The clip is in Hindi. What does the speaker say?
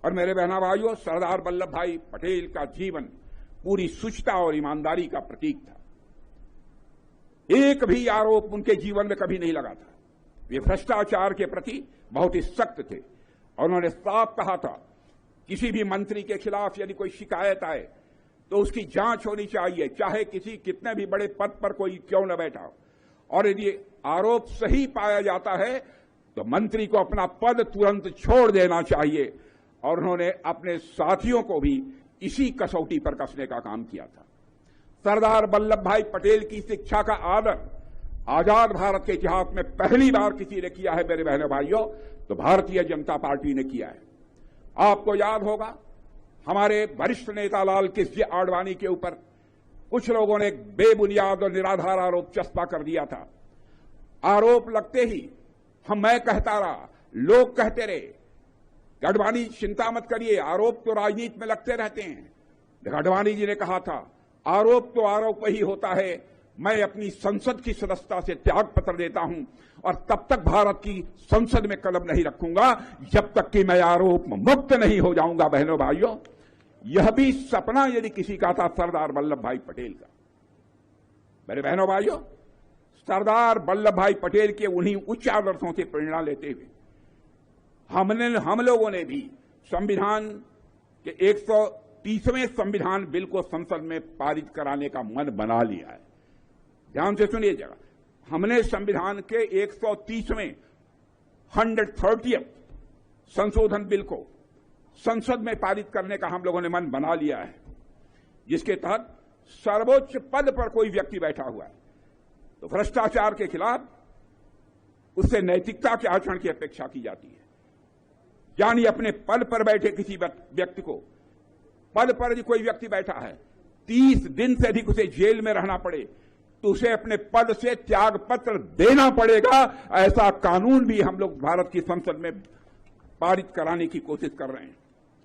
और मेरे बहना भाइयों, सरदार वल्लभ भाई पटेल का जीवन पूरी शुचिता और ईमानदारी का प्रतीक था। एक भी आरोप उनके जीवन में कभी नहीं लगा था। वे भ्रष्टाचार के प्रति बहुत ही सख्त थे और उन्होंने साफ कहा था, किसी भी मंत्री के खिलाफ यदि कोई शिकायत आए तो उसकी जांच होनी चाहिए, चाहे किसी कितने भी बड़े पद पर कोई क्यों न बैठा हो, और यदि आरोप सही पाया जाता है तो मंत्री को अपना पद तुरंत छोड़ देना चाहिए। और उन्होंने अपने साथियों को भी इसी कसौटी पर कसने का काम किया था। सरदार वल्लभ भाई पटेल की शिक्षा का आदर आजाद भारत के इतिहास में पहली बार किसी ने किया है मेरे बहनों भाइयों, तो भारतीय जनता पार्टी ने किया है। आपको याद होगा, हमारे वरिष्ठ नेता लाल कृष्ण आडवाणी के ऊपर कुछ लोगों ने एक बेबुनियाद और निराधार आरोप चस्पा कर दिया था। आरोप लगते ही मैं कहता रहा, लोग कहते रहे, आडवाणी चिंता मत करिए, आरोप तो राजनीति में लगते रहते हैं। आडवाणी जी ने कहा था, आरोप तो आरोप ही होता है, मैं अपनी संसद की सदस्यता से त्याग पत्र देता हूं और तब तक भारत की संसद में कदम नहीं रखूंगा जब तक कि मैं आरोप मुक्त नहीं हो जाऊंगा। बहनों भाइयों, यह भी सपना यदि किसी का था सरदार वल्लभ भाई पटेल का। मेरे बहनों भाइयों, सरदार वल्लभ भाई पटेल के उन्हीं उच्च आदर्शों से प्रेरणा लेते हुए हम लोगों ने भी संविधान के 130वें संविधान बिल को संसद में पारित कराने का मन बना लिया है। ध्यान से सुनिएगा, हमने संविधान के 130वें 130th संशोधन बिल को संसद में पारित करने का हम लोगों ने मन बना लिया है, जिसके तहत सर्वोच्च पद पर कोई व्यक्ति बैठा हुआ है तो भ्रष्टाचार के खिलाफ उससे नैतिकता के आचरण की अपेक्षा की जाती है। यानी अपने पद पर बैठे किसी व्यक्ति को, पद पर यदि कोई व्यक्ति बैठा है, 30 दिन से अधिक उसे जेल में रहना पड़े तो उसे अपने पद से त्याग पत्र देना पड़ेगा। ऐसा कानून भी हम लोग भारत की संसद में पारित कराने की कोशिश कर रहे हैं।